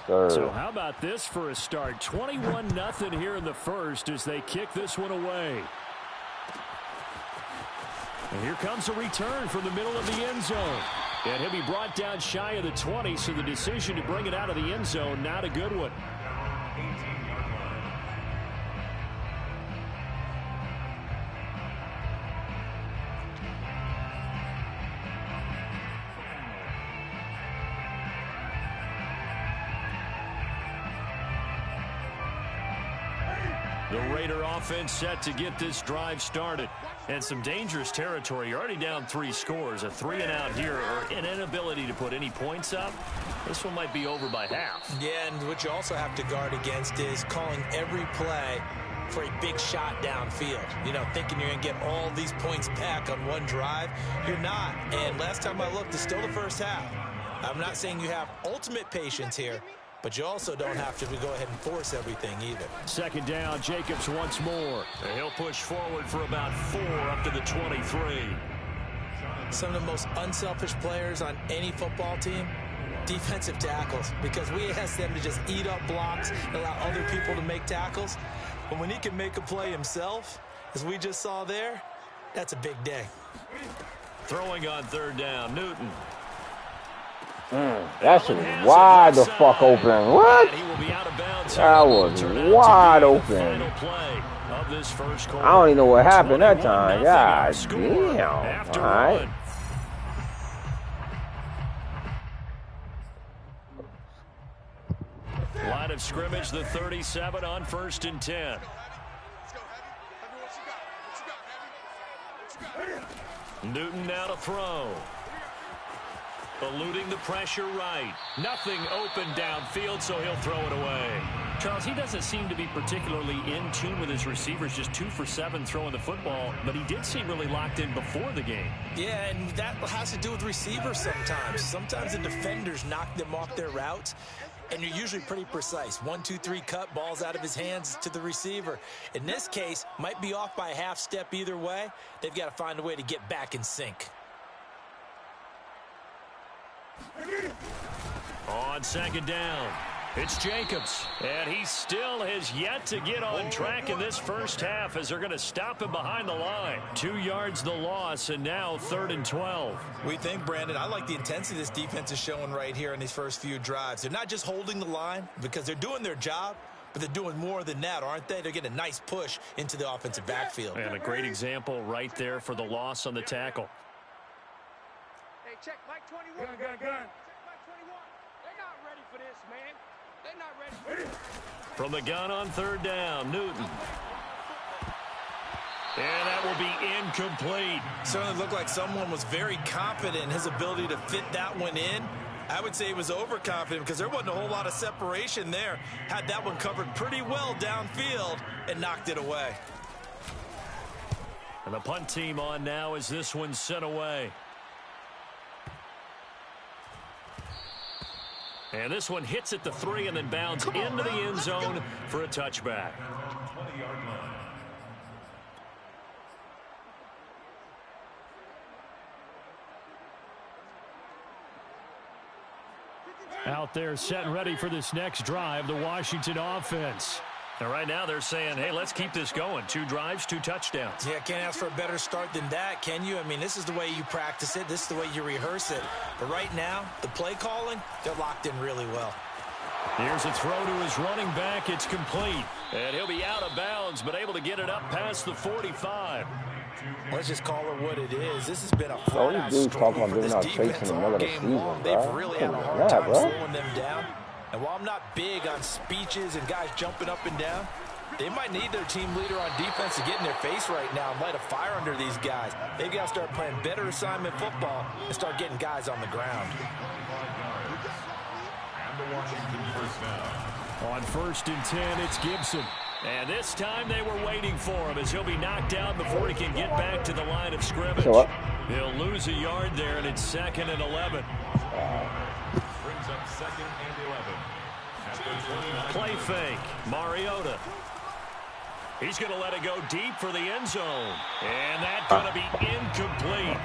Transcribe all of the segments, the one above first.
So how about this for a start? 21-0 here in the first as they kick this one away. And here comes a return from the middle of the end zone. And he'll be brought down shy of the 20, so the decision to bring it out of the end zone, not a good one. The Raider offense set to get this drive started. And some dangerous territory. You're already down 3 scores. A 3-and-out here, or an inability to put any points up. This one might be over by half. Yeah, and what you also have to guard against is calling every play for a big shot downfield. You know, thinking you're going to get all these points back on one drive. You're not. And last time I looked, it's still the first half. I'm not saying you have ultimate patience here, but you also don't have to go ahead and force everything either. Second down, Jacobs once more. And he'll push forward for about 4 up to the 23. Some of the most unselfish players on any football team, defensive tackles, because we ask them to just eat up blocks and allow other people to make tackles. But when he can make a play himself, as we just saw there, that's a big day. Throwing on third down, Newton. That shit was wide the fuck open. What? That was wide open. I don't even know what happened that time. God damn. All right. Line of scrimmage, the 37 on 1st and 10. Newton now to throw. Eluding the pressure right. Nothing open downfield, so he'll throw it away. Charles, he doesn't seem to be particularly in tune with his receivers, just 2 for 7 throwing the football, but he did seem really locked in before the game. Yeah, and that has to do with receivers sometimes. Sometimes the defenders knock them off their routes, and you're usually pretty precise. 1, 2, 3 cut, balls out of his hands to the receiver. In this case, might be off by a half step either way. They've got to find a way to get back in sync. On second down, it's Jacobs, and he still has yet to get on track in this first half as they're going to stop him behind the line. 2 yards the loss, and now 3rd and 12. We think, Brandon, I like the intensity this defense is showing right here in these first few drives. They're not just holding the line because they're doing their job, but they're doing more than that, aren't they? They're getting a nice push into the offensive backfield. And a great example right there for the loss on the tackle. Hey, check Mike 21. Gun. Check Mike 21. They're not ready for this, man. They're not ready for this. From the gun on third down, Newton. And that will be incomplete. Certainly looked like someone was very confident in his ability to fit that one in. I would say he was overconfident because there wasn't a whole lot of separation there. Had that one covered pretty well downfield and knocked it away. And the punt team on now as this one's sent away. And this one hits at the 3 and then bounds into the end zone for a touchback. Out there set and ready for this next drive, the Washington offense. And right now they're saying, hey, let's keep this going. 2 drives, 2 touchdowns. Yeah, can't ask for a better start than that, can you? I mean, this is the way you practice it. This is the way you rehearse it. But right now, the play calling, they're locked in really well. Here's a throw to his running back. It's complete. And he'll be out of bounds, but able to get it up past the 45. Let's just call it what it is. This has been a flat-out struggle for this defense all game long. They've really had a hard time slowing them down. And while I'm not big on speeches and guys jumping up and down, they might need their team leader on defense to get in their face right now and light a fire under these guys. They've got to start playing better assignment football and start getting guys on the ground. On 1st and 10, it's Gibson. And this time they were waiting for him as he'll be knocked down before he can get back to the line of scrimmage. He'll lose a yard there, and it's 2nd and 11. Brings up 2nd and 11. Play fake. Mariota. He's going to let it go deep for the end zone. And that's going to be incomplete.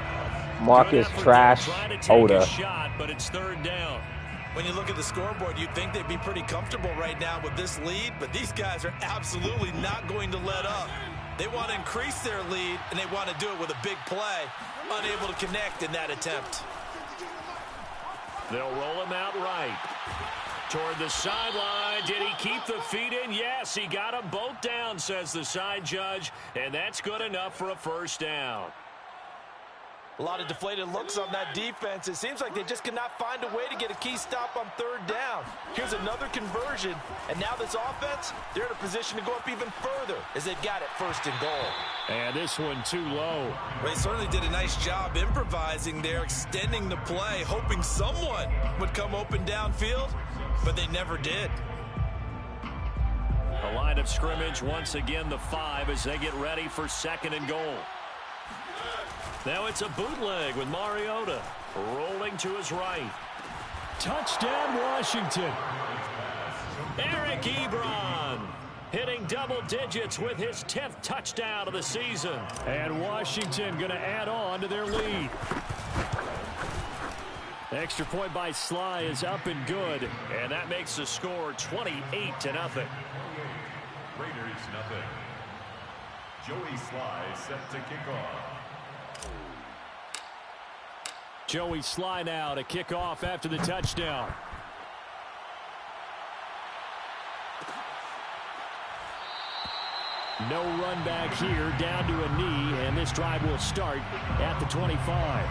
Marcus Trash Oda. Shot, but it's 3rd down. When you look at the scoreboard, you'd think they'd be pretty comfortable right now with this lead, but these guys are absolutely not going to let up. They want to increase their lead, and they want to do it with a big play. Unable to connect in that attempt. They'll roll him out right. Toward the sideline. Did he keep the feet in? Yes, he got them both down, says the side judge, and that's good enough for a first down. A lot of deflated looks on that defense. It seems like they just cannot find a way to get a key stop on third down. Here's another conversion, and now this offense, they're in a position to go up even further as they've got it first and goal. And this one too low. Well, they certainly did a nice job improvising there, extending the play, hoping someone would come open downfield, but they never did. The line of scrimmage, once again, the 5 as they get ready for second and goal. Now it's a bootleg with Mariota rolling to his right. Touchdown, Washington. Eric Ebron hitting double digits with his 10th touchdown of the season. And Washington going to add on to their lead. Extra point by Sly is up and good, and that makes the score 28-0. Raiders nothing. Joey Sly set to kick off. Joey Sly now to kick off after the touchdown. No run back here, down to a knee, and this drive will start at the 25.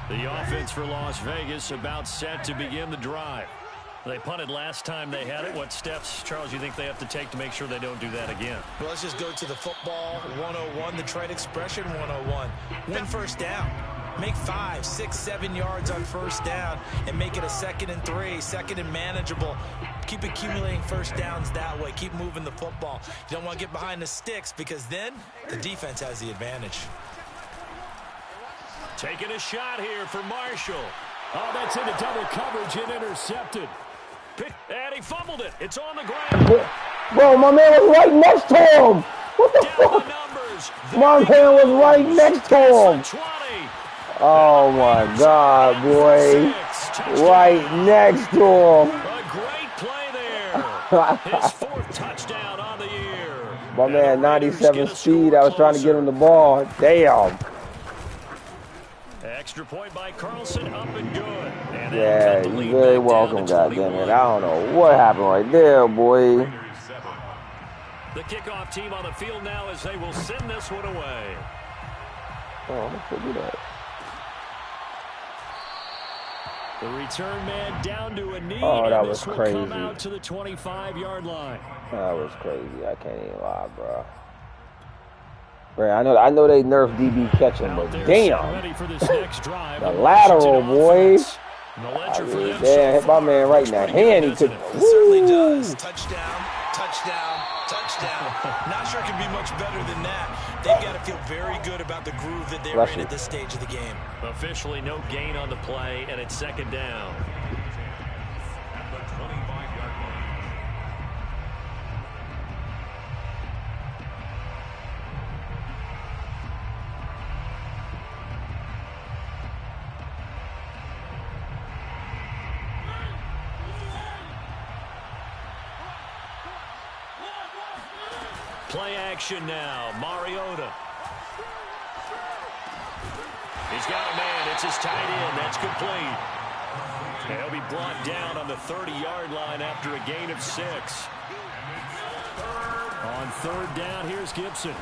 The offense for Las Vegas about set to begin the drive. They punted last time they had it. What steps, Charles, you think they have to take to make sure they don't do that again? Well, let's just go to the football 101, the trade expression 101. Win first down. Make 5, 6, 7 yards on first down and make it a 2nd and 3, 2nd and manageable. Keep accumulating first downs that way. Keep moving the football. You don't want to get behind the sticks because then the defense has the advantage. Taking a shot here for Marshall. Oh, that's into double coverage and intercepted. And he fumbled it. It's on the ground. Bro, my man was right next to him. What the fuck? My man was right next to him. Oh, my God, boy. Right next to him. A great play there. His 4th touchdown on the year. My man, 97 speed. I was trying to get him the ball. Damn. Extra point by Carlson, up and good. And yeah, you're very welcome, goddammit. I don't know what happened right there, boy. The kickoff team on the field now as they will send this one away. Oh, I'm going to do that. The return man down to a knee. Oh, that was crazy. Come out to the 25-yard line. That was crazy. I can't even lie, bro. Bro, I know they nerfed DB catching, but damn. The lateral, boy. Damn, hit my man right in the hand. He took. It certainly does. Touchdown, touchdown, touchdown. Not sure it can be much better than that. They've got to feel very good about the groove that they're in at this stage of the game. Officially no gain on the play, and it's 2nd down. At the 25-yard line. Play action now. Mariota. He's got a man. It's his tight end. That's complete. And he'll be brought down on the 30-yard line after a gain of 6. On 3rd down, here's Gibson.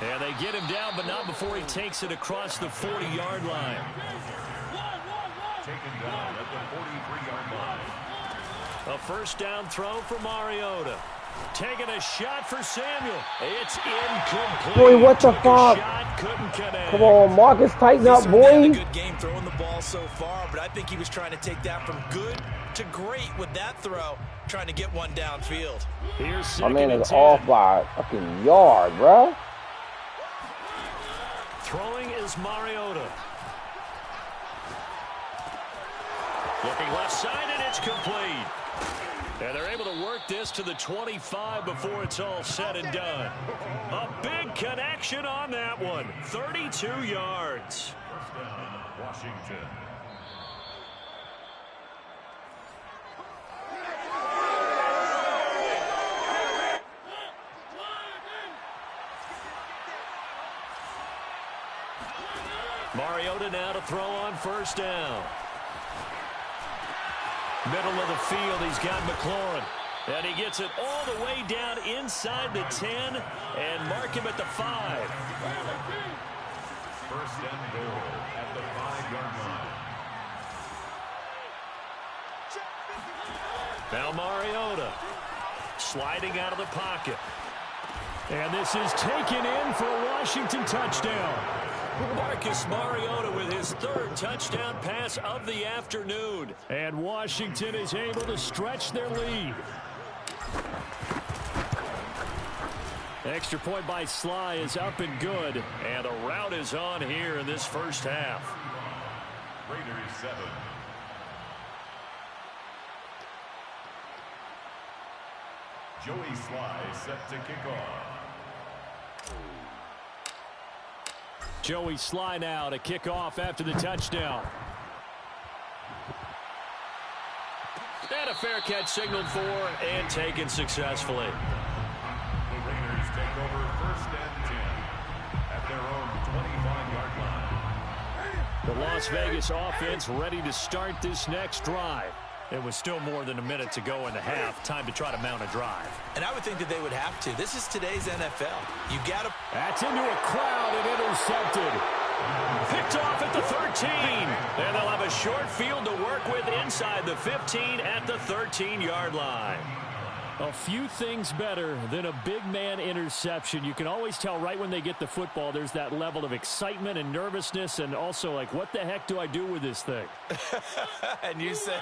And they get him down, but not before he takes it across the 40-yard line. Taken down at the 43-yard line. A first down throw for Mariota. Taking a shot for Samuel. It's incomplete. Boy, what the fuck? Come on, Marcus, tighten up, boy. A good game throwing the ball so far, but I think he was trying to take that from good to great with that throw, trying to get one downfield. My man is off by a fucking yard, bro. Throwing is Mariota. Looking left side, and it's complete. And they're able to work this to the 25 before it's all said and done. A big connection on that one. 32 yards. First down, Washington. Mariota now to throw on first down. Middle of the field, he's got McLaurin. And he gets it all the way down inside the 10 and mark him at the 5. First and goal at the 5-yard line. Now Mariota sliding out of the pocket. And this is taken in for a Washington touchdown. Marcus Mariota with his 3rd touchdown pass of the afternoon. And Washington is able to stretch their lead. Extra point by Sly is up and good. And a rout is on here in this first half. Raiders 7. Joey Sly set to kick off. Joey Sly now to kick off after the touchdown. And a fair catch signaled for and taken successfully. The Raiders take over first and 10 at their own 25-yard line. The Las Vegas offense ready to start this next drive. It was still more than a minute to go in the half. Time to try to mount a drive. And I would think that they would have to. This is today's NFL. You got to. That's into a crowd and intercepted. Picked off at the 13. And they'll have a short field to work with inside the 15 at the 13-yard line. A few things better than a big man interception. You can always tell right when they get the football, there's that level of excitement and nervousness and also like, what the heck do I do with this thing? And you say,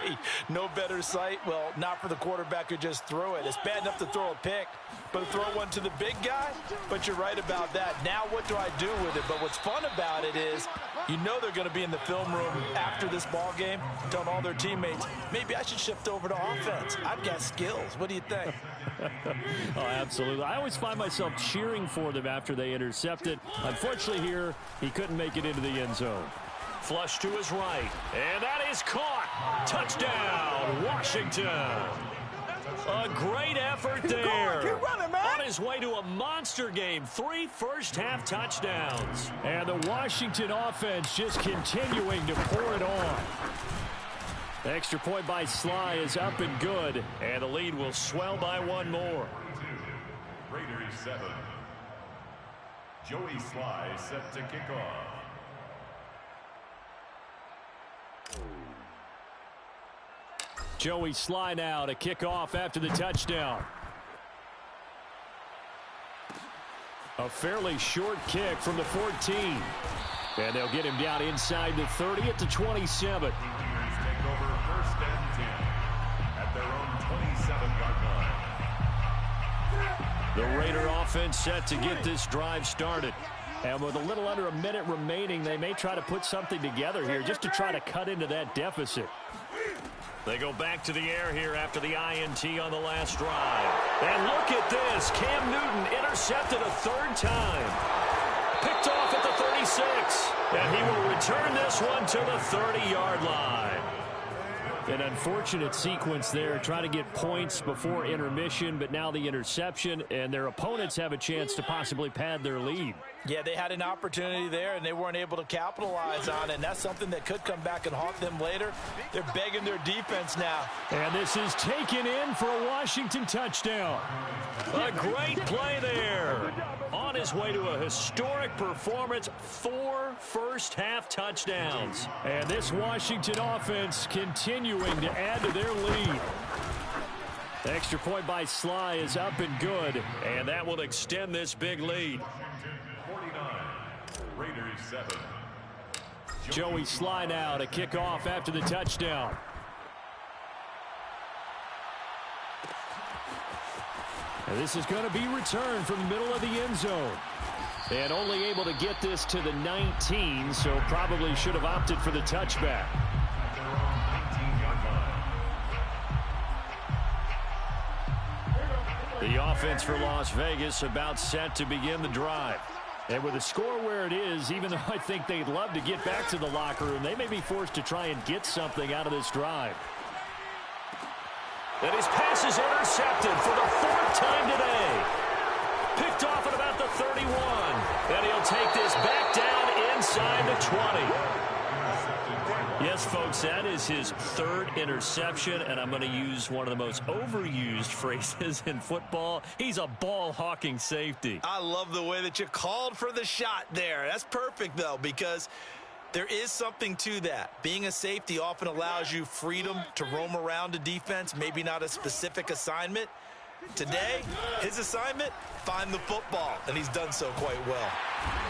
no better sight? Well, not for the quarterback who just threw it. It's bad enough to throw a pick, but to throw one to the big guy? But you're right about that. Now what do I do with it? But what's fun about it is you know they're going to be in the film room after this ball game telling all their teammates, maybe I should shift over to offense. I've got skills. What do you think? Oh, absolutely. I always find myself cheering for them after they intercept it. Unfortunately here, he couldn't make it into the end zone. Flush to his right, and that is caught. Touchdown, Washington. A great effort there. Keep running, man. On his way to a monster game. 3 first-half touchdowns. And the Washington offense just continuing to pour it on. The extra point by Sly is up and good. And the lead will swell by 1 more. Raiders 7. Joey Sly set to kick off. Joey Sly now to kick off after the touchdown. A fairly short kick from the 14. And they'll get him down inside the 30 at the 27. Raiders take over first and 10 at their own 27-yard line. The Raider offense set to get this drive started. And with a little under a minute remaining, they may try to put something together here just to try to cut into that deficit. They go back to the air here after the INT on the last drive. And look at this. Cam Newton intercepted a 3rd time. Picked off at the 36. And he will return this one to the 30-yard line. An unfortunate sequence there, trying to get points before intermission, but now the interception, and their opponents have a chance to possibly pad their lead. Yeah, they had an opportunity there, and they weren't able to capitalize on it, and that's something that could come back and haunt them later. They're begging their defense now. And this is taken in for a Washington touchdown. A great play there. On his way to a historic performance, 4 first-half touchdowns. And this Washington offense continuing to add to their lead. The extra point by Sly is up and good, and that will extend this big lead. 49, Raiders 7. Joey Sly now to kick off after the touchdown. And this is going to be returned from the middle of the end zone. And only able to get this to the 19, so probably should have opted for the touchback. The offense for Las Vegas about set to begin the drive. And with the score where it is, even though I think they'd love to get back to the locker room, they may be forced to try and get something out of this drive. And his pass is intercepted for the 4th time today. Picked off at about the 31. And he'll take this back down inside the 20. Yes, folks, that is his 3rd interception, and I'm going to use one of the most overused phrases in football. He's a ball-hawking safety. I love the way that you called for the shot there. That's perfect, though, because there is something to that. Being a safety often allows you freedom to roam around a defense, maybe not a specific assignment. Today, his assignment, find the football, and he's done so quite well.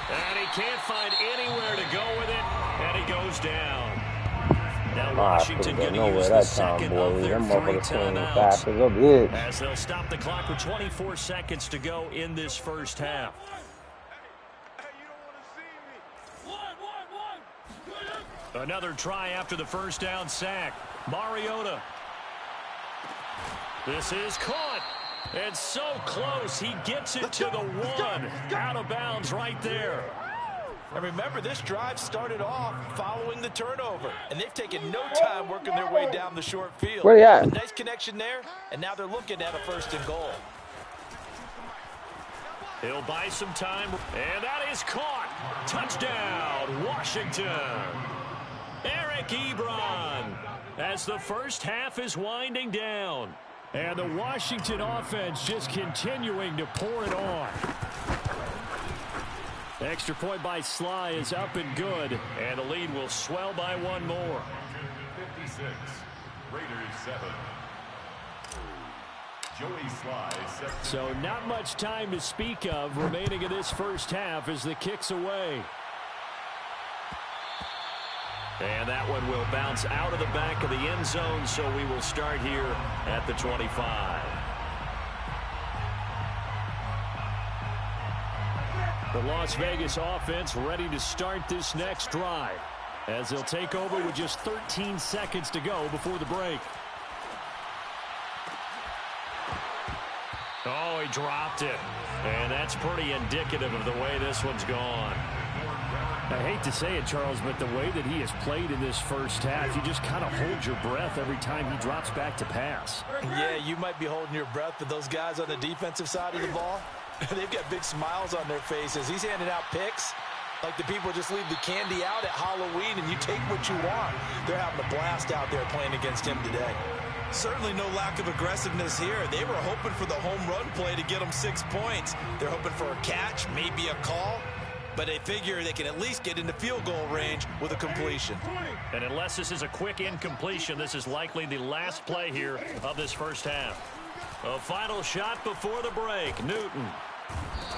And he can't find anywhere to go with it, and he goes down. Now Washington going to use the second of their 3 timeouts as they'll stop the clock with 24 seconds to go in this first half. Another try after the first down sack. Mariota. This is caught. And so close. He gets it to the 1. Out of bounds right there. And remember, this drive started off following the turnover, and they've taken no time working their way down the short field. Where you at? A nice connection there, and now they're looking at a 1st and goal. He'll buy some time, and that is caught. Touchdown, Washington. Eric Ebron as the first half is winding down. And the Washington offense just continuing to pour it on. Extra point by Sly is up and good, and the lead will swell by 1 more. 56, Raiders 7. Joey Sly set. So not much time to speak of remaining in this first half as the kick's away. And that one will bounce out of the back of the end zone, so we will start here at the 25. The Las Vegas offense ready to start this next drive as they'll take over with just 13 seconds to go before the break. Oh, he dropped it. And that's pretty indicative of the way this one's gone. I hate to say it, Charles, but the way that he has played in this first half, you just kind of hold your breath every time he drops back to pass. Yeah, you might be holding your breath, but those guys on the defensive side of the ball, they've got big smiles on their faces. He's handing out picks like the people just leave the candy out at Halloween and you take what you want. They're having a blast out there playing against him today. Certainly no lack of aggressiveness here. They were hoping for the home run play to get them 6 points. They're hoping for a catch, maybe a call, but they figure they can at least get into field goal range with a completion. And unless this is a quick incompletion, this is likely the last play here of this first half. A final shot before the break. Newton.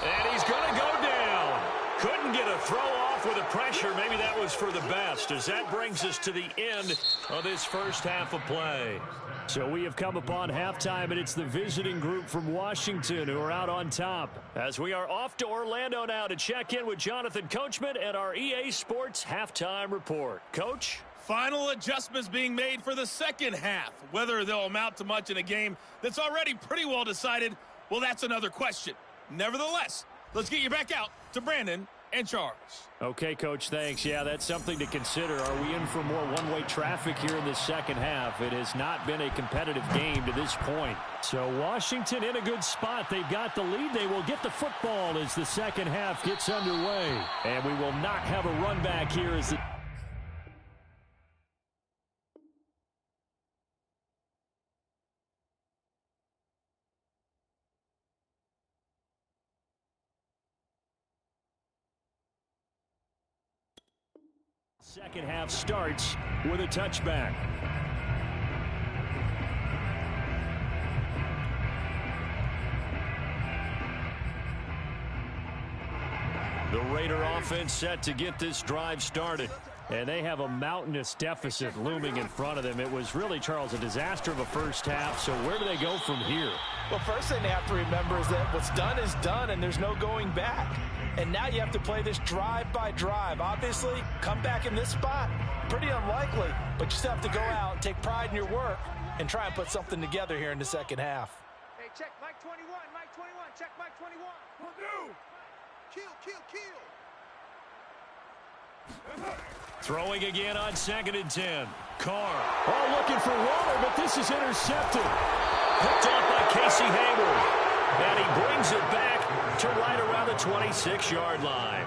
And he's going to go down. Couldn't get a throw off with the pressure. Maybe that was for the best, as that brings us to the end of this first half of play. So we have come upon halftime, and it's the visiting group from Washington who are out on top. As we are off to Orlando now to check in with Jonathan Coachman and our EA Sports halftime report. Coach? Final adjustments being made for the second half. Whether they'll amount to much in a game that's already pretty well decided, well, that's another question. Nevertheless, let's get you back out to Brandon and Charles. Okay, Coach, thanks. Yeah, that's something to consider. Are we in for more one-way traffic here in the second half? It has not been a competitive game to this point. So Washington in a good spot. They've got the lead. They will get the football as the second half gets underway. And we will not have a run back here as the second half starts with a touchback. The Raider offense set to get this drive started. And they have a mountainous deficit looming in front of them. It was really, Charles, a disaster of a first half. So where do they go from here? Well, first thing they have to remember is that what's done is done, and there's no going back. And now you have to play this drive by drive. Obviously, come back in this spot, pretty unlikely. But you still have to go out, take pride in your work, and try and put something together here in the second half. Hey, check, Mike Mike 21. Check Mike 21. Will do. Kill. Throwing again on 2nd and 10. Carr. Oh, looking for Waller, but this is intercepted. Picked off by Casey Hayward. And he brings it back to right around the 26-yard line.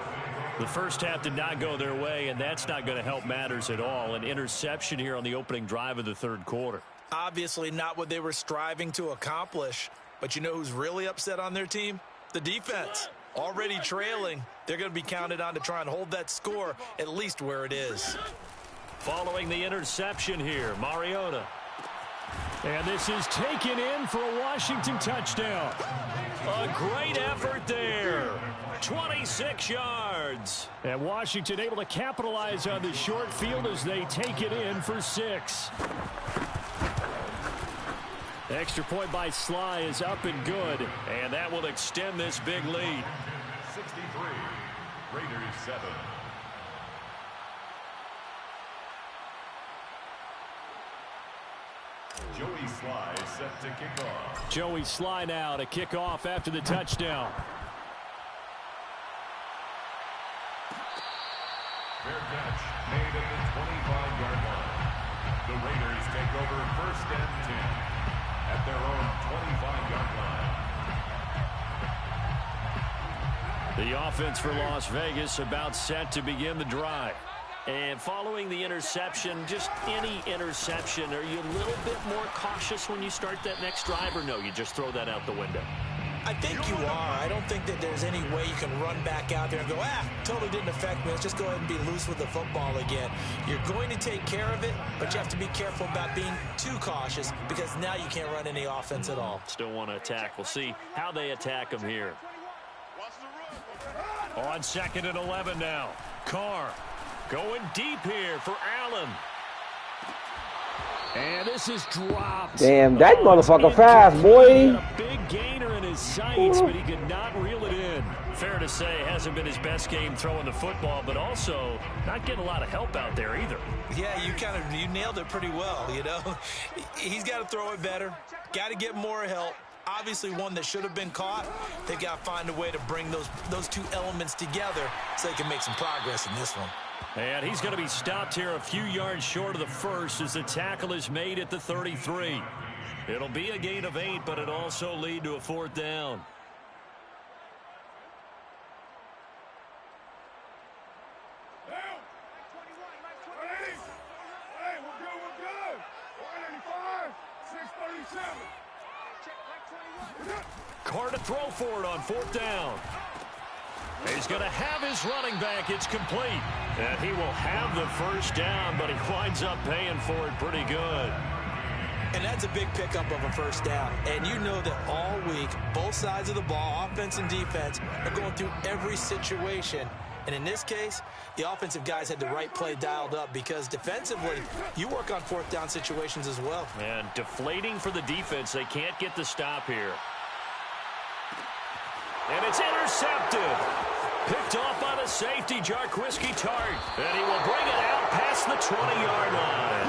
The first half did not go their way, and that's not going to help matters at all. An interception here on the opening drive of the third quarter. Obviously not what they were striving to accomplish. But you know who's really upset on their team? The defense. Already trailing. They're going to be counted on to try and hold that score at least where it is. Following the interception here, Mariota. And this is taken in for a Washington touchdown. A great effort there. 26 yards. And Washington able to capitalize on the short field as they take it in for 6. Extra point by Sly is up and good. And that will extend this big lead. 63, Raiders 7. Joey Sly set to kick off. Joey Sly now to kick off after the touchdown. Fair catch made at the 25-yard line. The Raiders take over 1st and 10 at their own 25-yard line. The offense for Las Vegas about set to begin the drive. And following the interception, just any interception, are you a little bit more cautious when you start that next drive, or no, you just throw that out the window? I think you are. I don't think that there's any way you can run back out there and go, totally didn't affect me. Let's just go ahead and be loose with the football again. You're going to take care of it, but you have to be careful about being too cautious because now you can't run any offense at all. Still want to attack. We'll see how they attack them here. On 2nd and 11 now. Carr going deep here for Allen. And this is dropped. Damn, that motherfucker fast, boy. A big gainer in his sights, but he could not reel it in. Fair to say, hasn't been his best game throwing the football, but also not getting a lot of help out there either. Yeah, you nailed it pretty well, you know. He's got to throw it better. Got to get more help. Obviously one that should have been caught. They got to find a way to bring those two elements together so they can make some progress in this one. And he's going to be stopped here a few yards short of the first as the tackle is made at the 33. It'll be a gain of 8, but it also lead to a 4th down. Carr to throw for it on 4th down. He's going to have his running back. It's complete. And he will have the first down, but he winds up paying for it pretty good. And that's a big pickup of a first down. And you know that all week, both sides of the ball, offense and defense, are going through every situation. And in this case, the offensive guys had the right play dialed up because defensively, you work on 4th down situations as well. And deflating for the defense. They can't get the stop here. And it's intercepted. Picked off by the safety, Jarquiski Tart. And he will bring it out past the 20-yard line.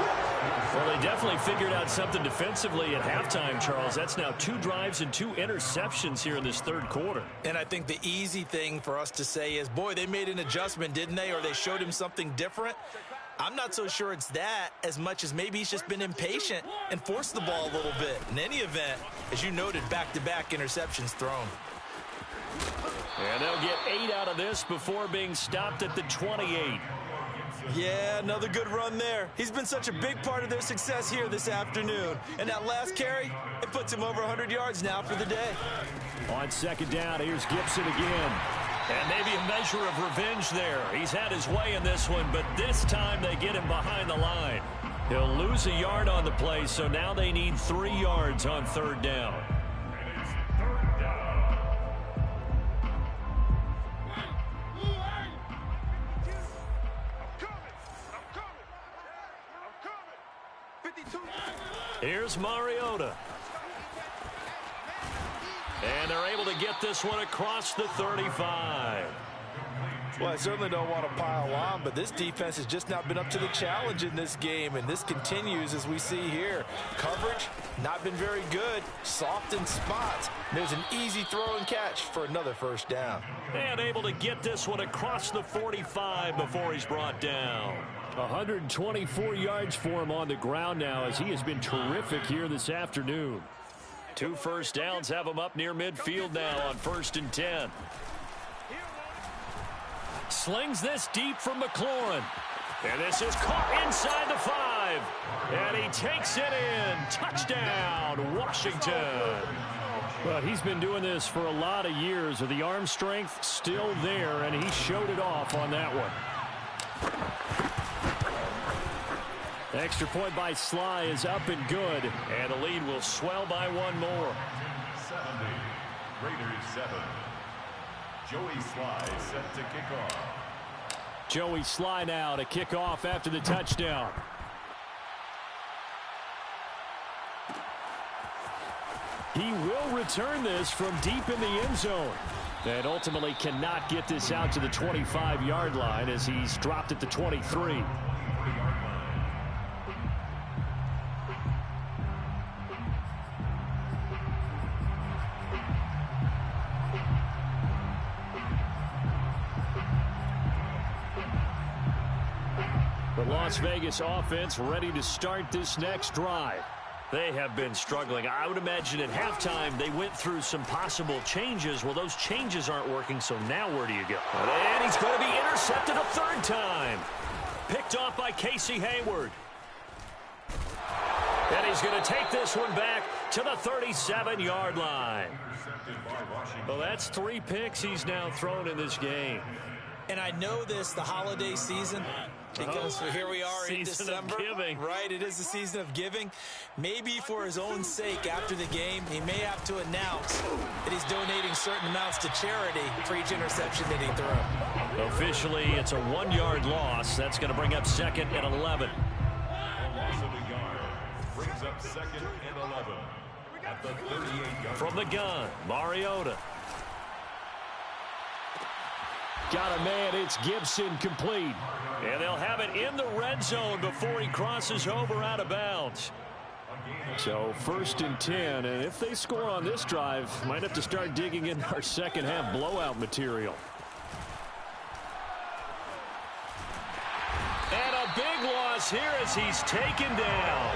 Well, they definitely figured out something defensively at halftime, Charles. That's now 2 drives and 2 interceptions here in this third quarter. And I think the easy thing for us to say is, boy, they made an adjustment, didn't they? Or they showed him something different. I'm not so sure it's that as much as maybe he's just been impatient and forced the ball a little bit. In any event, as you noted, back-to-back interceptions thrown. And they'll get 8 out of this before being stopped at the 28. Yeah, another good run there. He's been such a big part of their success here this afternoon. And that last carry, it puts him over 100 yards now for the day. On 2nd down, here's Gibson again. And maybe a measure of revenge there. He's had his way in this one, but this time they get him behind the line. He'll lose a yard on the play, so now they need 3 yards on 3rd down. Here's Mariota. And they're able to get this one across the 35. Well, I certainly don't want to pile on, but this defense has just not been up to the challenge in this game, and this continues as we see here. Coverage, not been very good. Soft in spots. There's an easy throw and catch for another first down. And able to get this one across the 45 before he's brought down. 124 yards for him on the ground now as he has been terrific here this afternoon. 2 first downs have him up near midfield now on 1st and 10. Slings this deep from McLaurin. And this is caught inside the 5. And he takes it in. Touchdown, Washington. But he's been doing this for a lot of years with the arm strength still there, and he showed it off on that one. Extra point by Sly is up and good, and the lead will swell by 1 more. 70, Raiders 7. Joey Sly set to kick off. Joey Sly now to kick off after the touchdown. He will return this from deep in the end zone. And ultimately cannot get this out to the 25-yard line as he's dropped at the 23. The Las Vegas offense ready to start this next drive. They have been struggling. I would imagine at halftime they went through some possible changes. Well, those changes aren't working, so now where do you go? And he's going to be intercepted a 3rd time. Picked off by Casey Hayward. And he's going to take this one back to the 37-yard line. Well, that's 3 picks he's now thrown in this game. And I know this, the holiday season, because here we are in December. Right, it is the season of giving. Maybe for his own sake after the game, he may have to announce that he's donating certain amounts to charity for each interception that he threw. Officially, it's a 1-yard loss. That's going to bring up 2nd and 11. A loss of a yard brings up 2nd and 11 at the 38-yard. From the gun, Mariota. Got a man, it's Gibson, complete. And they'll have it in the red zone before he crosses over out of bounds. So 1st and 10, and if they score on this drive, might have to start digging in our second half blowout material. And a big loss here as he's taken down.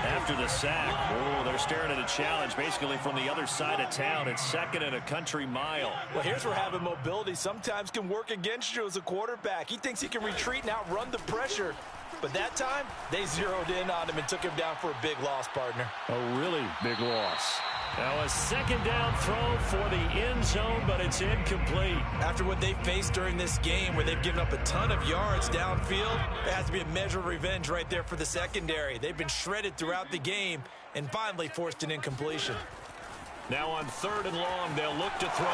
After the sack, oh, they're staring at a challenge basically from the other side of town. It's 2nd and a country mile. Well, here's where having mobility sometimes can work against you as a quarterback. He thinks he can retreat and outrun the pressure. But that time, they zeroed in on him and took him down for a big loss, partner. A really big loss. Now a 2nd down throw for the end zone, but it's incomplete. After what they faced during this game where they've given up a ton of yards downfield, there has to be a measure of revenge right there for the secondary. They've been shredded throughout the game and finally forced an incompletion. Now on 3rd and long, they'll look to throw.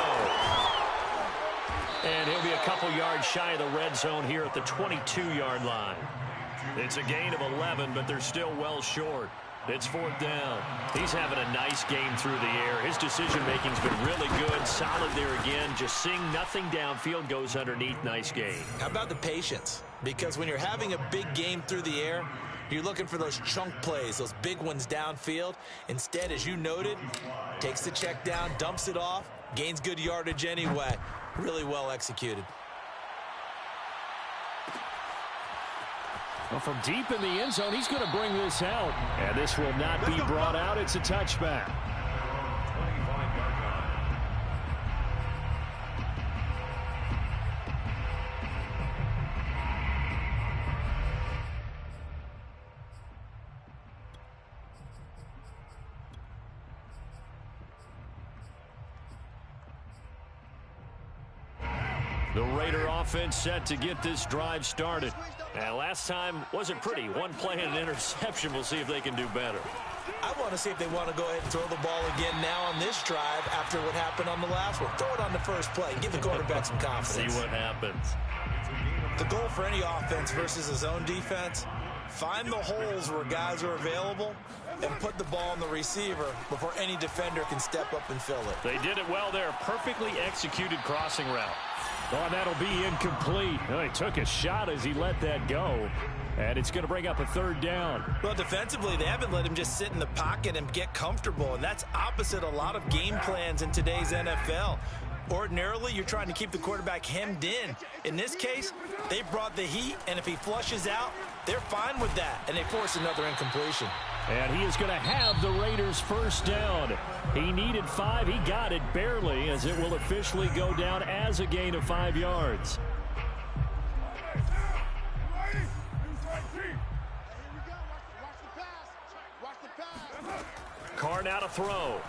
And he'll be a couple yards shy of the red zone here at the 22-yard line. It's a gain of 11, but they're still well short. It's 4th down. He's having a nice game through the air. His decision-making's been really good. Solid there again. Just seeing nothing downfield goes underneath. Nice game. How about the patience? Because when you're having a big game through the air, you're looking for those chunk plays, those big ones downfield. Instead, as you noted, takes the check down, dumps it off, gains good yardage anyway. Really well executed. Well, from deep in the end zone, he's going to bring this out. And this will not be brought out. It's a touchback. 25-yard line. The Raider offense set to get this drive started. And last time wasn't pretty. One play and an interception. We'll see if they can do better. I want to see if they want to go ahead and throw the ball again now on this drive after what happened on the last one. Throw it on the first play. Give the quarterback some confidence. See what happens. The goal for any offense versus a zone defense, find the holes where guys are available and put the ball on the receiver before any defender can step up and fill it. They did it well there. Perfectly executed crossing route. Oh, that'll be incomplete. Oh, he took a shot as he let that go. And it's going to bring up a third down. Well, defensively, they haven't let him just sit in the pocket and get comfortable, and that's opposite a lot of game plans in today's NFL. Ordinarily, you're trying to keep the quarterback hemmed in. In this case, they brought the heat, and if he flushes out, they're fine with that, and they force another incompletion. And he is going to have the Raiders first down. He needed 5. He got it barely, as it will officially go down as a gain of 5 yards. Carr now to throw.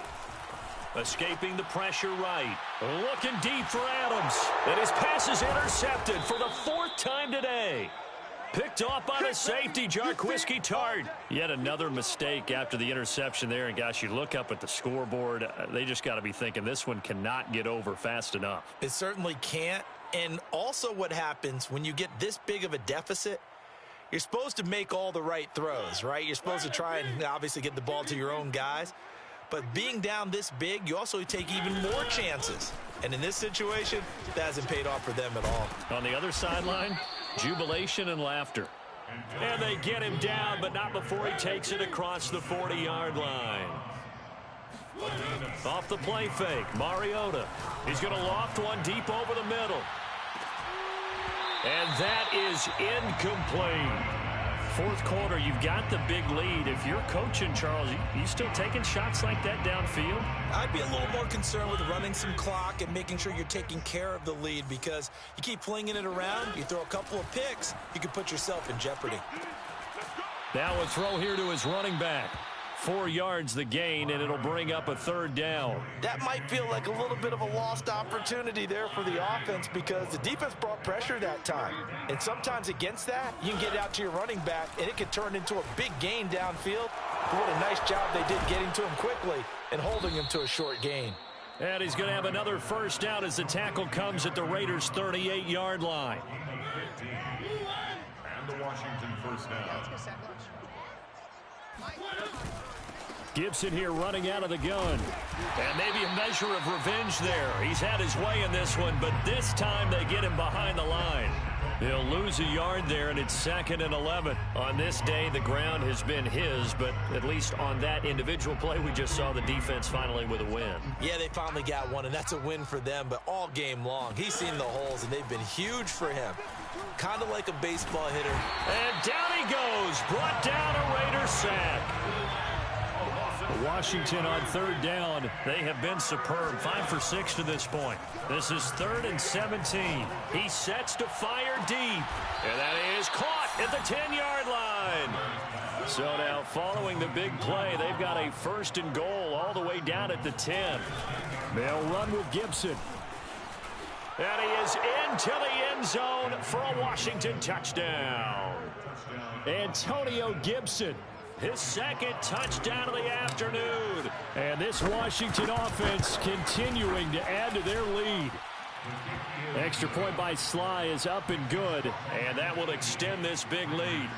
Escaping the pressure right. Looking deep for Adams. And his pass is intercepted for the 4th time today. Picked off by the safety, Jarquiski Tart. Yet another mistake after the interception there. And, gosh, you look up at the scoreboard. They just got to be thinking this one cannot get over fast enough. It certainly can't. And also what happens when you get this big of a deficit, you're supposed to make all the right throws, right? You're supposed to try and obviously get the ball to your own guys. But being down this big, you also take even more chances. And in this situation, that hasn't paid off for them at all. On the other sideline, jubilation and laughter. And they get him down, but not before he takes it across the 40-yard line. Off the play fake, Mariota. He's going to loft one deep over the middle. And that is incomplete. 4th quarter, you've got the big lead. If you're coaching, Charles, you still taking shots like that downfield? I'd be a little more concerned with running some clock and making sure you're taking care of the lead, because you keep flinging it around, you throw a couple of picks, you can put yourself in jeopardy. Now a throw here to his running back. 4 yards the gain, and it'll bring up a 3rd down. That might feel like a little bit of a lost opportunity there for the offense, because the defense brought pressure that time. And sometimes against that, you can get out to your running back, and it can turn into a big gain downfield. But what a nice job they did getting to him quickly and holding him to a short gain. And he's going to have another first down as the tackle comes at the Raiders' 38-yard line. And the Washington first down. Gibson here running out of the gun. And maybe a measure of revenge there. He's had his way in this one, but this time they get him behind the line. He'll lose a yard there, and it's 2nd and 11. On this day, the ground has been his, but at least on that individual play, we just saw the defense finally with a win. Yeah, they finally got one, and that's a win for them, but all game long, he's seen the holes, and they've been huge for him. Kind of like a baseball hitter. And down he goes. Brought down a Raider sack. Washington on 3rd down. They have been superb. 5 for 6 to this point. This is 3rd and 17. He sets to fire deep. And that is caught at the 10-yard line. So now following the big play, they've got a 1st and goal all the way down at the 10. They'll run with Gibson. And he is into the end zone for a Washington touchdown. Antonio Gibson, his 2nd touchdown of the afternoon. And this Washington offense continuing to add to their lead. Extra point by Sly is up and good, and that will extend this big lead.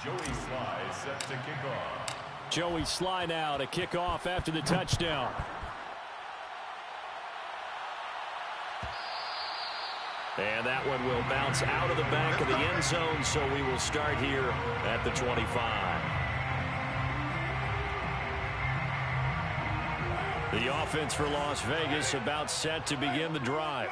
Joey Sly set to kick off. Joey Sly now to kick off after the touchdown. And that one will bounce out of the back of the end zone, so we will start here at the 25. The offense for Las Vegas about set to begin the drive.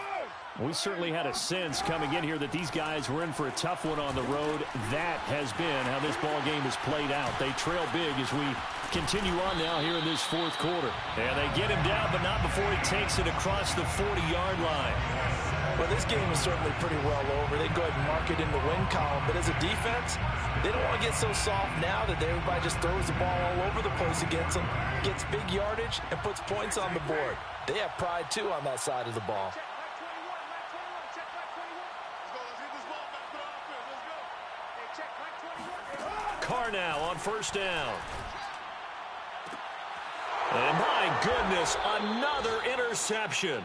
We certainly had a sense coming in here that these guys were in for a tough one on the road. That has been how this ball game has played out. They trail big as we continue on now here in this 4th quarter. And they get him down, but not before he takes it across the 40-yard line. Well, this game is certainly pretty well over. They go ahead and mark it in the win column. But as a defense, they don't want to get so soft now that everybody just throws the ball all over the place against them, gets big yardage, and puts points on the board. They have pride, too, on that side of the ball. Carr now on 1st down. And my goodness, another interception.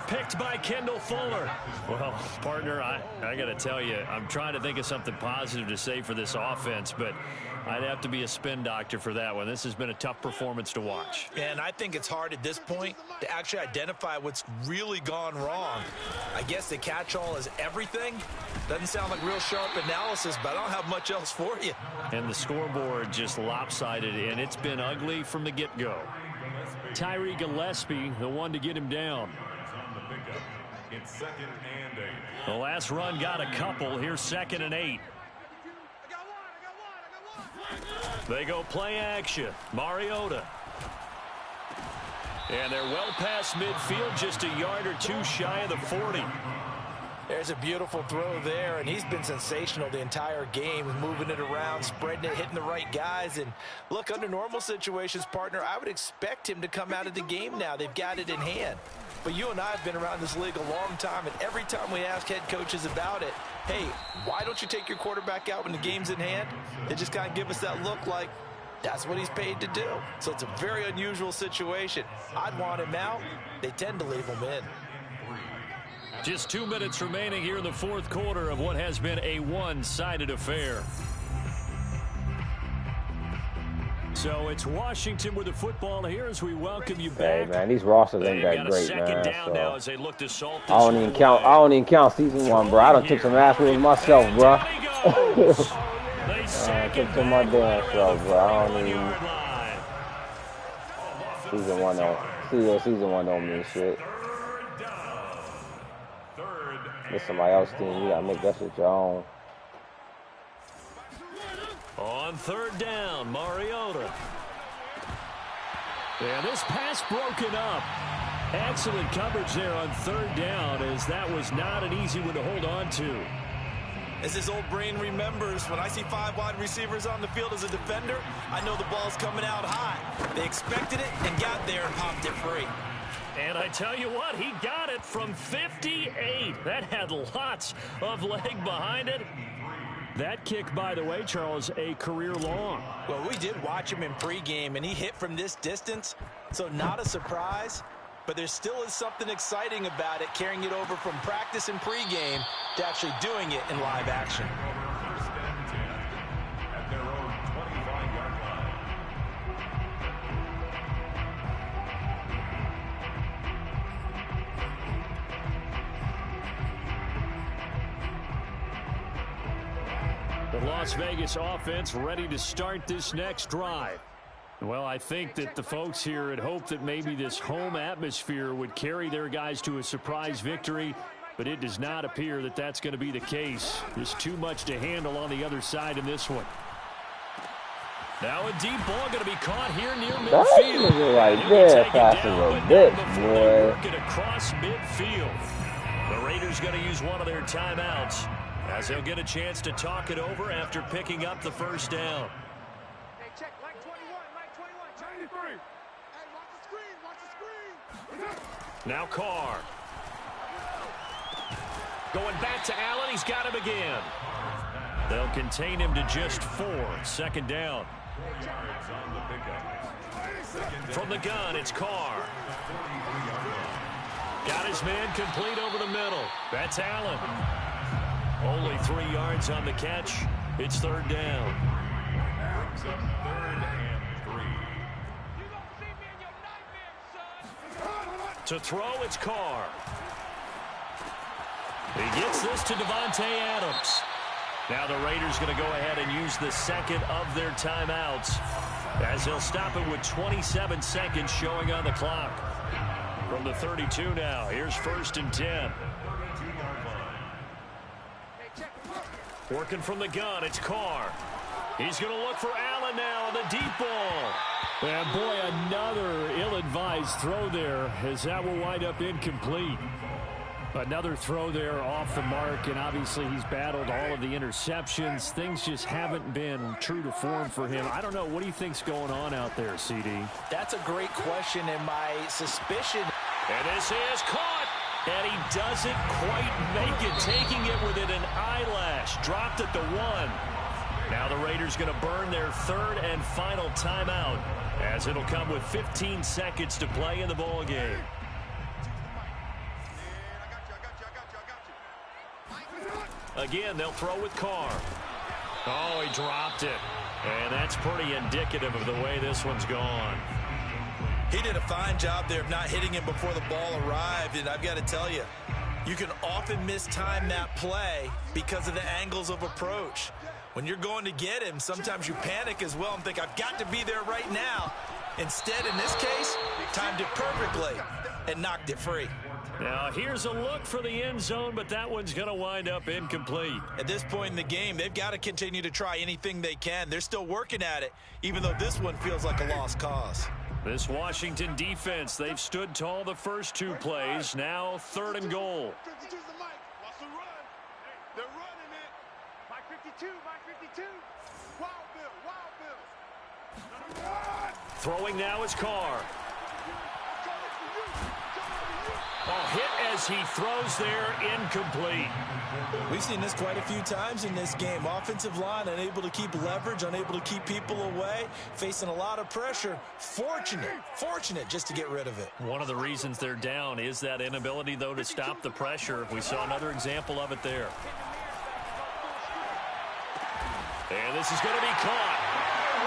Picked by Kendall Fuller. Well, partner, I got to tell you, I'm trying to think of something positive to say for this offense, but I'd have to be a spin doctor for that one. This has been a tough performance to watch. And I think it's hard at this point to actually identify what's really gone wrong. I guess the catch-all is everything. Doesn't sound like real sharp analysis, but I don't have much else for you. And the scoreboard just lopsided, and it's been ugly from the get-go. Tyree Gillespie, the one to get him down. It's 2nd and 8. The last run got a couple. Here's 2nd and 8. They go play action. Mariota. And they're well past midfield, just a yard or two shy of the 40. There's a beautiful throw there, and he's been sensational the entire game, moving it around, spreading it, hitting the right guys. And look, under normal situations, partner, I would expect him to come out of the game now. They've got it in hand. But you and I have been around this league a long time, and every time we ask head coaches about it, hey, why don't you take your quarterback out when the game's in hand? They just kind of give us that look like that's what he's paid to do. So it's a very unusual situation. I'd want him out. They tend to leave him in. Just 2 minutes remaining here in the fourth quarter of what has been a one-sided affair. So it's Washington with the football here as we welcome you back. Hey man, these rosters ain't that great, man. Down now as they look to salt I don't even count season 1, bro. I done took some ass with myself, bro. I took some of my damn self, bro. I don't even. Season 1 don't mean shit. It's somebody else's team. You gotta make that shit your own. On 3rd down, Mariota. And this pass broken up. Excellent coverage there on 3rd down, as that was not an easy one to hold on to. As his old brain remembers, when I see 5 wide receivers on the field as a defender, I know the ball's coming out high. They expected it and got there and popped it free. And I tell you what, he got it from 58. That had lots of leg behind it. That kick, by the way, Charles, a career long. Well, we did watch him in pregame, and he hit from this distance, so not a surprise. But there still is something exciting about it, carrying it over from practice and pregame to actually doing it in live action. 1st and 10 at their own 25-yard line. The Las Vegas offense ready to start this next drive. Well, I think that the folks here had hoped that maybe this home atmosphere would carry their guys to a surprise victory, but it does not appear that that's going to be the case. There's too much to handle on the other side in this one. Now a deep ball going to be caught here near midfield. That right there passes a bit, boy. Work it across midfield. The Raiders going to use one of their timeouts as they'll get a chance to talk it over after picking up the 1st down. Hey, check, Mike 21, Mike 21, 93. Hey, watch the screen. Now Carr. Going back to Allen, he's got him again. They'll contain him to just 4. 2nd down. From the gun, it's Carr. Got his man complete over the middle. That's Allen. Only 3 yards on the catch. It's 3rd down. Brings up 3rd and 3. To throw, it's Carr. He gets this to Devontae Adams. Now the Raiders going to go ahead and use the 2nd of their timeouts as they'll stop it with 27 seconds showing on the clock. From the 32 now, here's 1st and 10. Working from the gun, it's Carr. He's going to look for Allen now on the deep ball. And boy, another ill-advised throw there as that will wind up incomplete. Another throw there off the mark, and obviously he's battled all of the interceptions. Things just haven't been true to form for him. I don't know. What do you think's going on out there, CD? That's a great question, and my suspicion. And this is caught. And he doesn't quite make it, taking it within an eyelash. Dropped at the 1. Now the Raiders going to burn their 3rd and final timeout as it'll come with 15 seconds to play in the ball game. Again, they'll throw with Carr. Oh, he dropped it. And that's pretty indicative of the way this one's gone. He did a fine job there of not hitting him before the ball arrived, and I've got to tell you, you can often mistime that play because of the angles of approach. When you're going to get him, sometimes you panic as well and think, I've got to be there right now. Instead, in this case, timed it perfectly and knocked it free. Now, here's a look for the end zone, but that one's going to wind up incomplete. At this point in the game, they've got to continue to try anything they can. They're still working at it, even though this one feels like a lost cause. This Washington defense, they've stood tall the first two plays. Now 3rd and goal. They're running it. Mike 52, Mike 52. Wild Bill. Throwing now is Carr. Oh, hit as he throws there, incomplete. We've seen this quite a few times in this game. Offensive line unable to keep leverage, unable to keep people away, facing a lot of pressure. Fortunate just to get rid of it. One of the reasons they're down is that inability, though, to stop the pressure. We saw another example of it there. And this is going to be caught.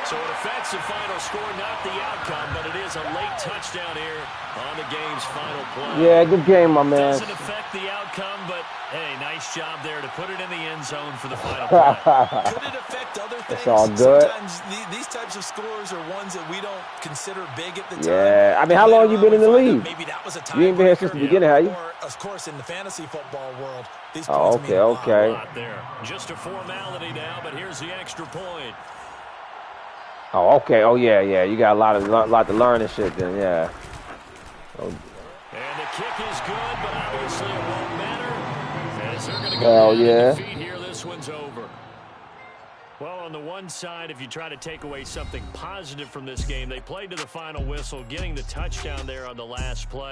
So an offensive final score, not the outcome, but it is a late touchdown here on the game's final play. Yeah, good game, my man. Doesn't affect the outcome, but hey, nice job there to put it in the end zone for the final play. Could it affect other things? It's all good. Sometimes these types of scores are ones that we don't consider big at the time. Yeah, I mean, how long you been in the league? Maybe that was a You ain't been here since the beginning, have you? Or, of course, in the fantasy football world. These Oh, points mean a lot. okay. There. Just a formality now, but here's the extra point. Oh, okay. Oh, yeah. You got a lot to learn and shit then, yeah. Oh. And the kick is good, but obviously it won't matter. As they're going to Hell go yeah. defeat here, this one's over. Well, on the one side, if you try to take away something positive from this game, they played to the final whistle, getting the touchdown there on the last play.